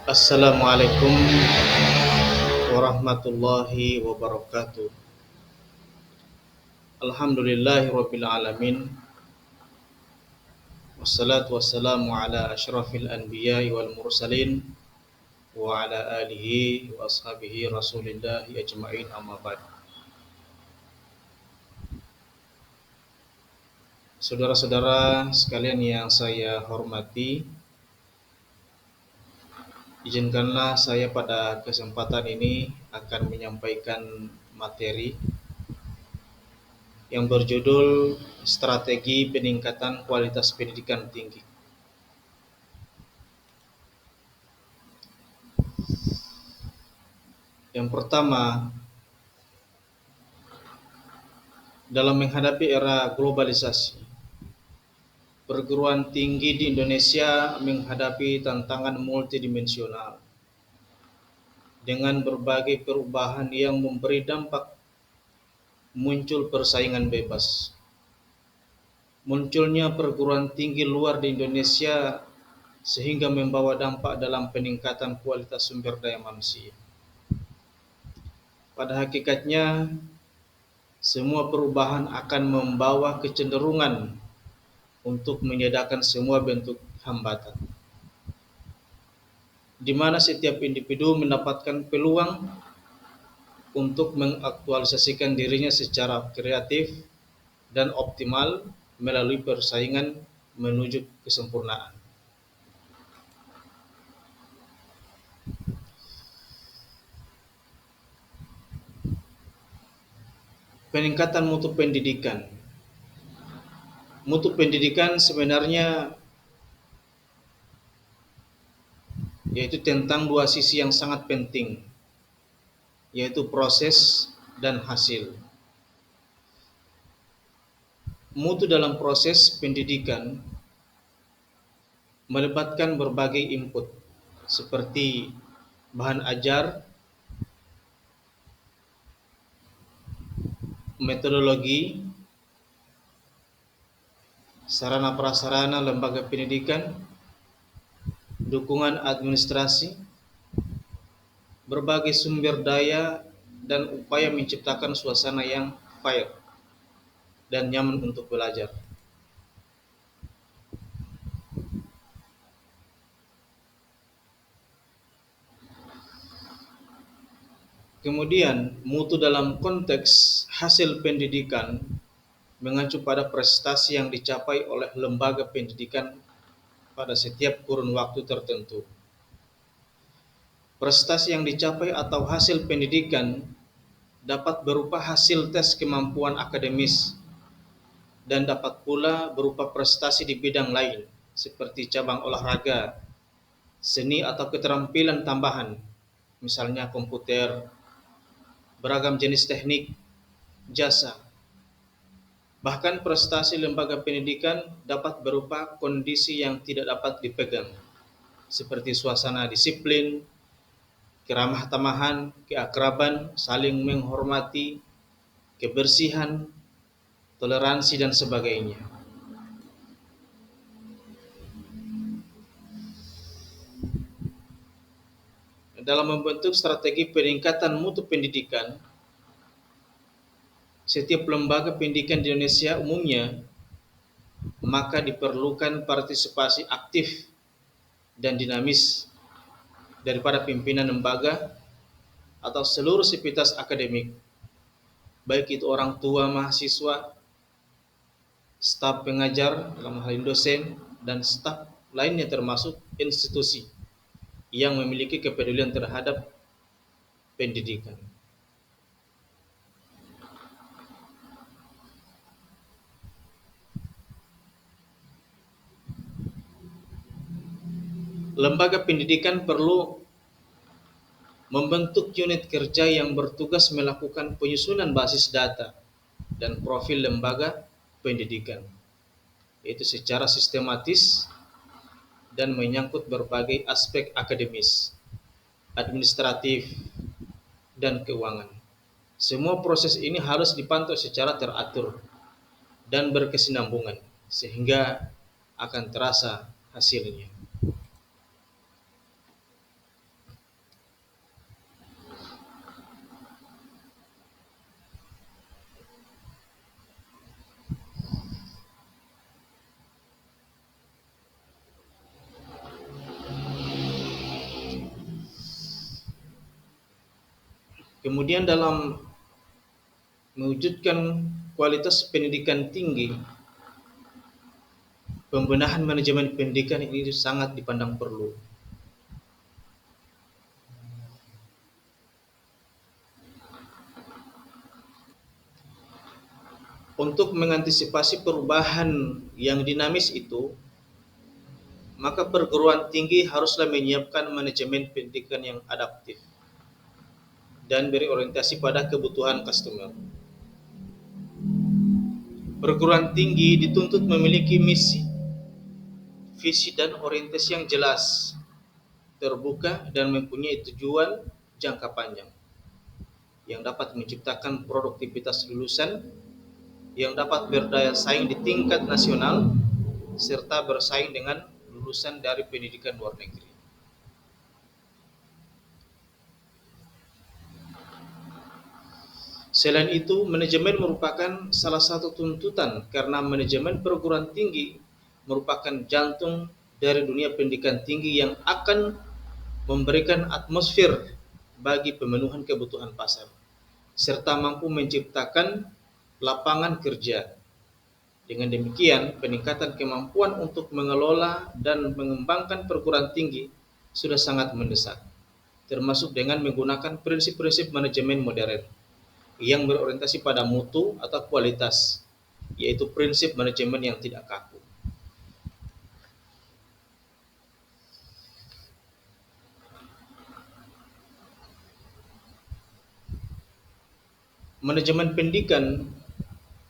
Assalamualaikum warahmatullahi wabarakatuh. Alhamdulillahirabbil alamin. Wassalatu wassalamu ala asyrafil anbiya'i wal mursalin wa ala alihi wa ashabihi Rasulillahi ajma'in amma ba'd. Saudara-saudara sekalian yang saya hormati, izinkanlah saya pada kesempatan ini akan menyampaikan materi yang berjudul Strategi Peningkatan Kualitas Pendidikan Tinggi. Yang pertama, dalam menghadapi era globalisasi, perguruan tinggi di Indonesia menghadapi tantangan multidimensional dengan berbagai perubahan yang memberi dampak. Muncul persaingan bebas. Munculnya perguruan tinggi luar di Indonesia sehingga membawa dampak dalam peningkatan kualitas sumber daya manusia. Pada hakikatnya, semua perubahan akan membawa kecenderungan untuk menyediakan semua bentuk hambatan, di mana setiap individu mendapatkan peluang untuk mengaktualisasikan dirinya secara kreatif dan optimal melalui persaingan menuju kesempurnaan. Peningkatan mutu pendidikan. Mutu pendidikan sebenarnya yaitu tentang dua sisi yang sangat penting, yaitu proses dan hasil. Mutu dalam proses pendidikan melibatkan berbagai input seperti bahan ajar, metodologi, sarana prasarana lembaga pendidikan, dukungan administrasi, berbagai sumber daya, dan upaya menciptakan suasana yang fair dan nyaman untuk belajar. Kemudian, mutu dalam konteks hasil pendidikan mengacu pada prestasi yang dicapai oleh lembaga pendidikan pada setiap kurun waktu tertentu. Prestasi yang dicapai atau hasil pendidikan dapat berupa hasil tes kemampuan akademis dan dapat pula berupa prestasi di bidang lain seperti cabang olahraga, seni atau keterampilan tambahan, misalnya komputer, beragam jenis teknik, jasa. Bahkan prestasi lembaga pendidikan dapat berupa kondisi yang tidak dapat dipegang, seperti suasana disiplin, keramah tamahan, keakraban, saling menghormati, kebersihan, toleransi, dan sebagainya. Dalam membentuk strategi peningkatan mutu pendidikan, setiap lembaga pendidikan di Indonesia umumnya maka diperlukan partisipasi aktif dan dinamis daripada pimpinan lembaga atau seluruh sivitas akademik, baik itu orang tua mahasiswa, staf pengajar dalam hal ini dosen, dan staf lainnya termasuk institusi yang memiliki kepedulian terhadap pendidikan. Lembaga pendidikan perlu membentuk unit kerja yang bertugas melakukan penyusunan basis data dan profil lembaga pendidikan, yaitu secara sistematis dan menyangkut berbagai aspek akademis, administratif, dan keuangan. Semua proses ini harus dipantau secara teratur dan berkesinambungan sehingga akan terasa hasilnya. Kemudian dalam mewujudkan kualitas pendidikan tinggi, pembenahan manajemen pendidikan ini sangat dipandang perlu. Untuk mengantisipasi perubahan yang dinamis itu, maka perguruan tinggi haruslah menyiapkan manajemen pendidikan yang adaptif dan berorientasi pada kebutuhan customer. Perguruan tinggi dituntut memiliki misi, visi dan orientasi yang jelas, terbuka dan mempunyai tujuan jangka panjang yang dapat menciptakan produktivitas lulusan yang dapat berdaya saing di tingkat nasional serta bersaing dengan lulusan dari pendidikan luar negeri. Selain itu, manajemen merupakan salah satu tuntutan karena manajemen perguruan tinggi merupakan jantung dari dunia pendidikan tinggi yang akan memberikan atmosfer bagi pemenuhan kebutuhan pasar, serta mampu menciptakan lapangan kerja. Dengan demikian, peningkatan kemampuan untuk mengelola dan mengembangkan perguruan tinggi sudah sangat mendesak, termasuk dengan menggunakan prinsip-prinsip manajemen modern yang berorientasi pada mutu atau kualitas, yaitu prinsip manajemen yang tidak kaku. Manajemen pendidikan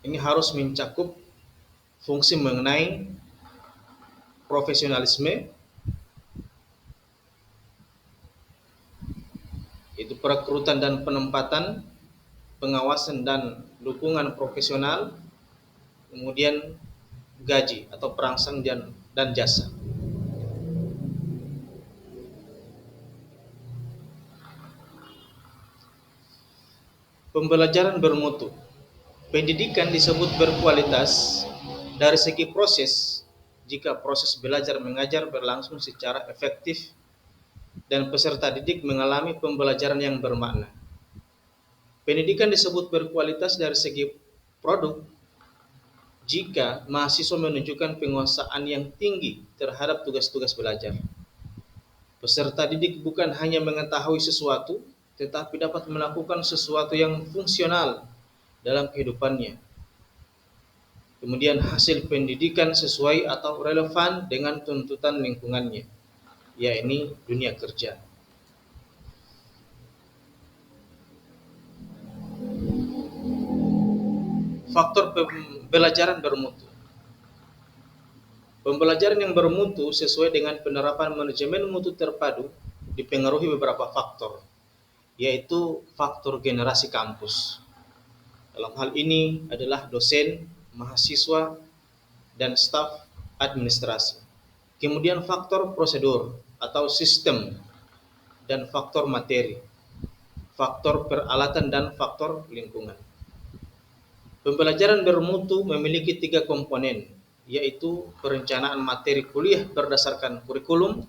ini harus mencakup fungsi mengenai profesionalisme, yaitu perekrutan dan penempatan, pengawasan dan dukungan profesional, kemudian gaji atau perangsang dan jasa. Pembelajaran bermutu. Pendidikan disebut berkualitas dari segi proses jika proses belajar mengajar berlangsung secara efektif dan peserta didik mengalami pembelajaran yang bermakna. Pendidikan disebut berkualitas dari segi produk jika mahasiswa menunjukkan penguasaan yang tinggi terhadap tugas-tugas belajar. Peserta didik bukan hanya mengetahui sesuatu, tetapi dapat melakukan sesuatu yang fungsional dalam kehidupannya. Kemudian hasil pendidikan sesuai atau relevan dengan tuntutan lingkungannya, yaitu dunia kerja. Faktor pembelajaran bermutu. Pembelajaran yang bermutu sesuai dengan penerapan manajemen mutu terpadu dipengaruhi beberapa faktor, yaitu faktor generasi kampus. Dalam hal ini adalah dosen, mahasiswa, dan staf administrasi. Kemudian faktor prosedur atau sistem dan faktor materi, faktor peralatan dan faktor lingkungan. Pembelajaran bermutu memiliki 3 komponen, yaitu perencanaan materi kuliah berdasarkan kurikulum,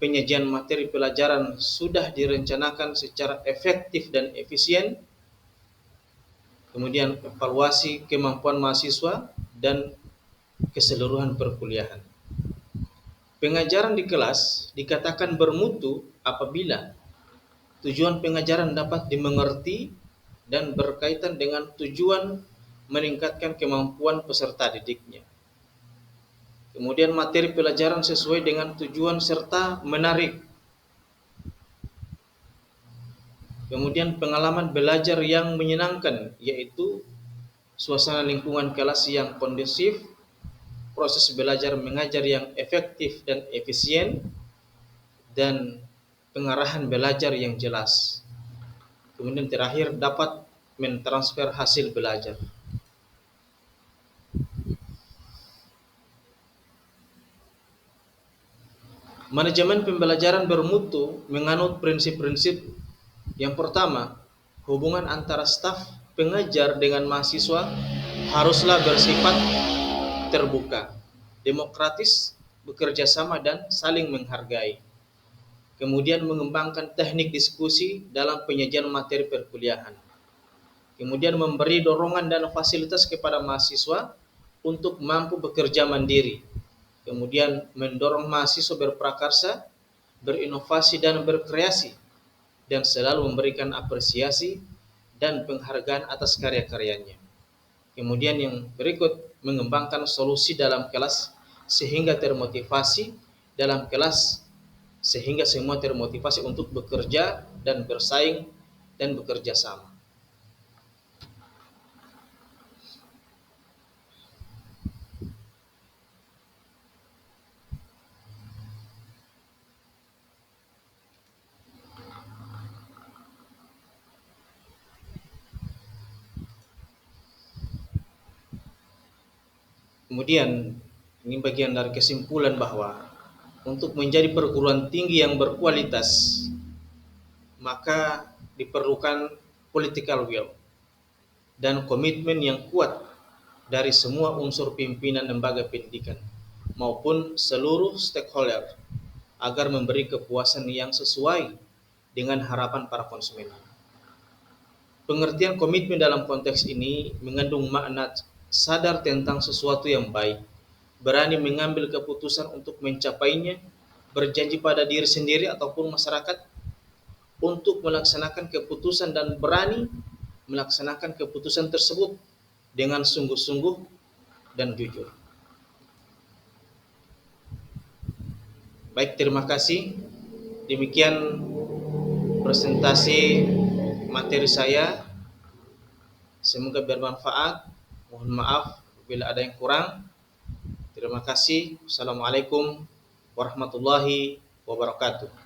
penyajian materi pelajaran sudah direncanakan secara efektif dan efisien, kemudian evaluasi kemampuan mahasiswa dan keseluruhan perkuliahan. Pengajaran di kelas dikatakan bermutu apabila tujuan pengajaran dapat dimengerti dan berkaitan dengan tujuan meningkatkan kemampuan peserta didiknya. Kemudian materi pelajaran sesuai dengan tujuan serta menarik. Kemudian pengalaman belajar yang menyenangkan, yaitu suasana lingkungan kelas yang kondusif, proses belajar mengajar yang efektif dan efisien, dan pengarahan belajar yang jelas. Kemudian terakhir dapat mentransfer hasil belajar. Manajemen pembelajaran bermutu menganut prinsip-prinsip. Yang pertama, hubungan antara staf pengajar dengan mahasiswa haruslah bersifat terbuka, demokratis, bekerja sama dan saling menghargai. kemudian mengembangkan teknik diskusi dalam penyajian materi perkuliahan, kemudian memberi dorongan dan fasilitas kepada mahasiswa untuk mampu bekerja mandiri, kemudian mendorong mahasiswa berprakarsa, berinovasi dan berkreasi, dan selalu memberikan apresiasi dan penghargaan atas karya-karyanya. Kemudian yang berikut, mengembangkan solusi dalam kelas sehingga termotivasi dalam kelas, sehingga semua termotivasi untuk bekerja dan bersaing dan bekerja sama. Kemudian ini bagian dari kesimpulan bahwa untuk menjadi perguruan tinggi yang berkualitas, maka diperlukan political will dan komitmen yang kuat dari semua unsur pimpinan lembaga pendidikan maupun seluruh stakeholder agar memberi kepuasan yang sesuai dengan harapan para konsumen. Pengertian komitmen dalam konteks ini mengandung makna sadar tentang sesuatu yang baik, berani mengambil keputusan untuk mencapainya, berjanji pada diri sendiri ataupun masyarakat untuk melaksanakan keputusan dan berani melaksanakan keputusan tersebut dengan sungguh-sungguh dan jujur. Baik, terima kasih. Demikian presentasi materi saya. Semoga bermanfaat. Mohon maaf bila ada yang kurang. Terima kasih. Assalamualaikum warahmatullahi wabarakatuh.